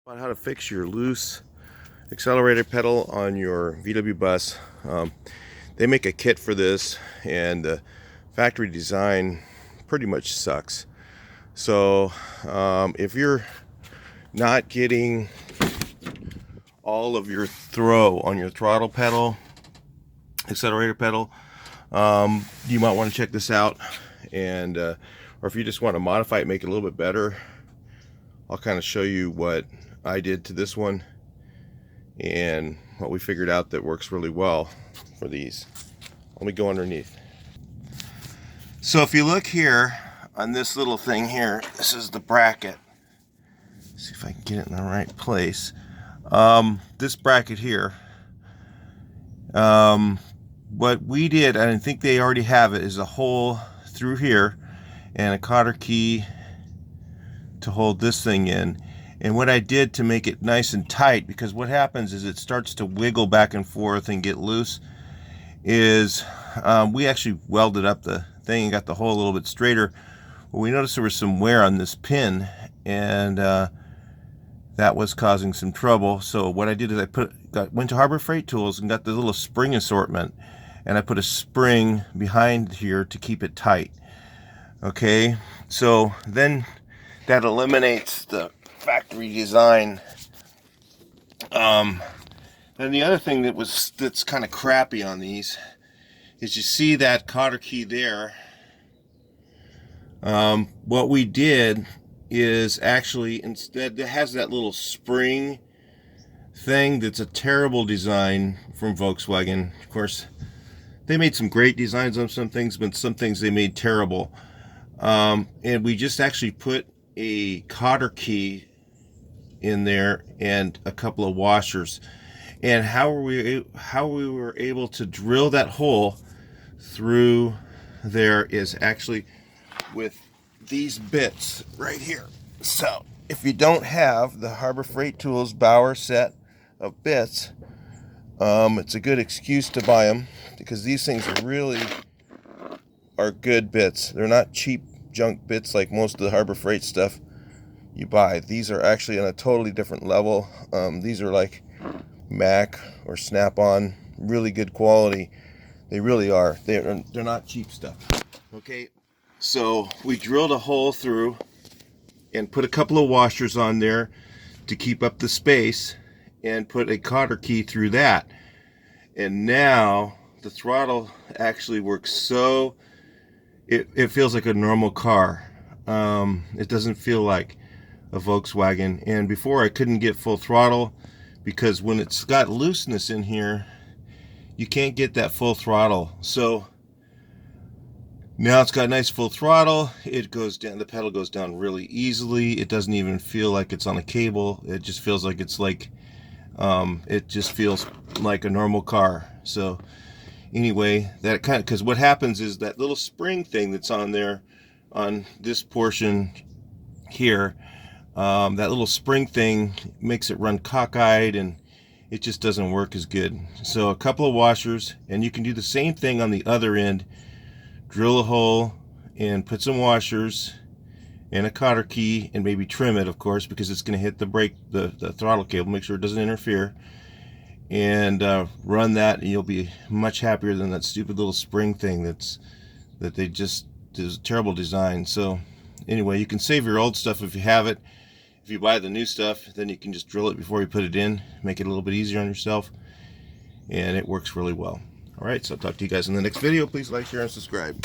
On how to fix your loose accelerator pedal on your VW bus. They make a kit for this, and the factory design pretty much sucks. So if you're not getting all of your throw on your throttle pedal, accelerator pedal, you might want to check this out. And or if you just want to modify it, make it a little bit better, I'll kind of show you what I did to this one and what we figured out that works really well for these. Let me go underneath. So if you look here on this little thing here, this is the bracket. Let's see if I can get it in the right place. This bracket here, what we did, and I think they already have it, is a hole through here and a cotter key to hold this thing in. And what I did to make it nice and tight, because what happens is it starts to wiggle back and forth and get loose, is we actually welded up the thing and got the hole a little bit straighter. Well, we noticed there was some wear on this pin, and that was causing some trouble. So what I did is I went to Harbor Freight Tools and got the little spring assortment, and I put a spring behind here to keep it tight. Okay, so then that eliminates the factory design. And the other thing that's kind of crappy on these is, you see that cotter key there. What we did is actually, instead, it has that little spring thing that's a terrible design from Volkswagen. Of course, they made some great designs on some things, but some things they made terrible. And we just actually put a cotter key in there and a couple of washers. And how we were able to drill that hole through there is actually with these bits right here. So if you don't have the Harbor Freight Tools Bauer set of bits, it's a good excuse to buy them, because these things are good bits. They're not cheap junk bits like most of the Harbor Freight stuff you buy. These are actually on a totally different level. These are like Mac or Snap-on, really good quality. They really are. They're not cheap stuff. Okay, so we drilled a hole through and put a couple of washers on there to keep up the space, and put a cotter key through that. And now the throttle actually works, so it feels like a normal car. It doesn't feel like a Volkswagen. And before, I couldn't get full throttle, because when it's got looseness in here, you can't get that full throttle. So now it's got nice full throttle. It goes down, the pedal goes down really easily. It doesn't even feel like it's on a cable. It just feels like it's like it just feels like a normal car. So anyway, that kind of, because what happens is that little spring thing that's on there on this portion here, that little spring thing makes it run cockeyed, and it just doesn't work as good. So a couple of washers, and you can do the same thing on the other end. Drill a hole and put some washers and a cotter key, and maybe trim it, of course, because it's going to hit the brake, the throttle cable. Make sure it doesn't interfere, and run that, and you'll be much happier than that stupid little spring thing that they just is a terrible design. So anyway, you can save your old stuff if you have it. If you buy the new stuff, then you can just drill it before you put it in, make it a little bit easier on yourself, and it works really well. All right, so I'll talk to you guys in the next video. Please like, share, and subscribe.